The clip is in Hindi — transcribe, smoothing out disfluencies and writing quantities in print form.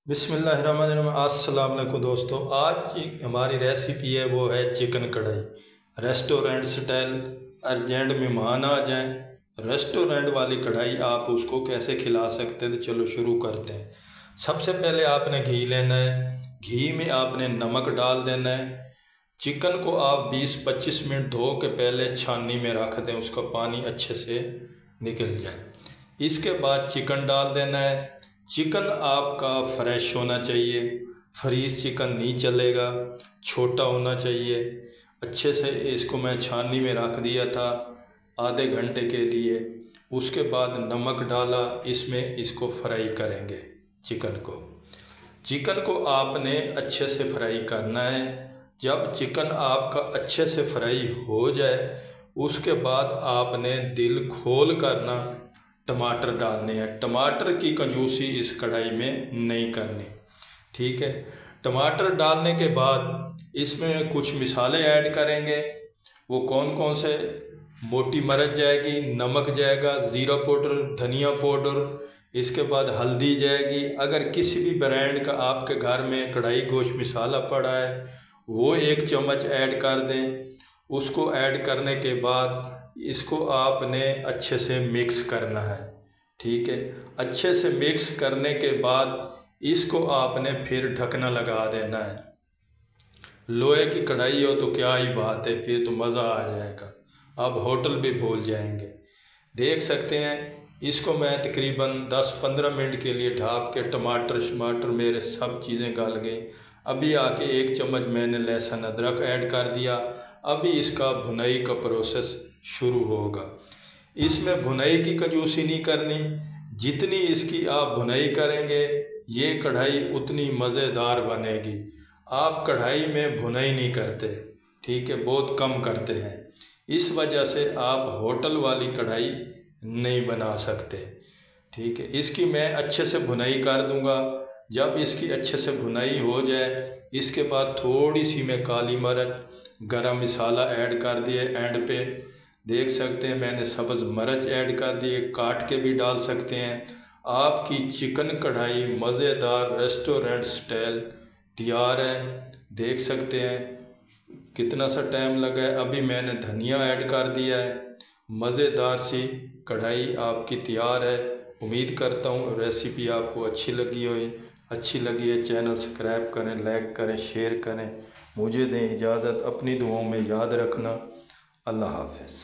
बिस्मिल्लाहिर्रहमानिर्रहीम। अस्सलाम वालेकुम दोस्तों, आज की हमारी रेसिपी है वो है चिकन कढ़ाई। रेस्टोरेंट स्टाइल, अर्जेंट मेहमान आ जाएं, रेस्टोरेंट वाली कढ़ाई आप उसको कैसे खिला सकते हैं। तो चलो शुरू करते हैं। सबसे पहले आपने घी लेना है। घी में आपने नमक डाल देना है। चिकन को आप 20-25 मिनट धो के पहले छाननी में रख दें, उसका पानी अच्छे से निकल जाए। इसके बाद चिकन डाल देना है। चिकन आपका फ्रेश होना चाहिए, फ्रीज चिकन नहीं चलेगा, छोटा होना चाहिए। अच्छे से इसको मैं छाननी में रख दिया था आधे घंटे के लिए। उसके बाद नमक डाला, इसमें इसको फ्राई करेंगे। चिकन को आपने अच्छे से फ्राई करना है। जब चिकन आपका अच्छे से फ्राई हो जाए उसके बाद आपने दिल खोल करना टमाटर डालने हैं। टमाटर की कंजूसी इस कढ़ाई में नहीं करनी, ठीक है। टमाटर डालने के बाद इसमें कुछ मिसाले ऐड करेंगे। वो कौन कौन से? मोटी मिर्च जाएगी, नमक जाएगा, ज़ीरा पाउडर, धनिया पाउडर, इसके बाद हल्दी जाएगी। अगर किसी भी ब्रांड का आपके घर में कढ़ाई गोश्त मसाला पड़ा है वो 1 चम्मच ऐड कर दें। उसको ऐड करने के बाद इसको आपने अच्छे से मिक्स करना है, ठीक है। अच्छे से मिक्स करने के बाद इसको आपने फिर ढकना लगा देना है। लोहे की कढ़ाई हो तो क्या ही बात है, फिर तो मज़ा आ जाएगा, आप होटल भी भूल जाएंगे। देख सकते हैं इसको मैं तकरीबन 10-15 मिनट के लिए ढाँप के टमाटर मेरे सब चीज़ें गल गई। अभी आके 1 चम्मच मैंने लहसुन अदरक ऐड कर दिया। अभी इसका भुनाई का प्रोसेस शुरू होगा। इसमें भुनाई की कंजूसी नहीं करनी, जितनी इसकी आप भुनाई करेंगे ये कढ़ाई उतनी मज़ेदार बनेगी। आप कढ़ाई में भुनाई नहीं करते, ठीक है, बहुत कम करते हैं। इस वजह से आप होटल वाली कढ़ाई नहीं बना सकते, ठीक है। इसकी मैं अच्छे से भुनाई कर दूंगा। जब इसकी अच्छे से भुनाई हो जाए इसके बाद थोड़ी सी मैं काली मिर्च, गरम मसाला ऐड कर दिए एंड पे। देख सकते हैं मैंने सब्ज़ मिर्च ऐड कर दिए, काट के भी डाल सकते हैं। आपकी चिकन कढ़ाई मज़ेदार रेस्टोरेंट स्टाइल तैयार है। देख सकते हैं कितना सा टाइम लगा है। अभी मैंने धनिया ऐड कर दिया है। मज़ेदार सी कढ़ाई आपकी तैयार है। उम्मीद करता हूँ रेसिपी आपको अच्छी लगी है। चैनल सब्सक्राइब करें, लाइक करें, शेयर करें। मुझे दें इजाज़त, अपनी दुआओं में याद रखना। अल्लाह हाफ़िज़।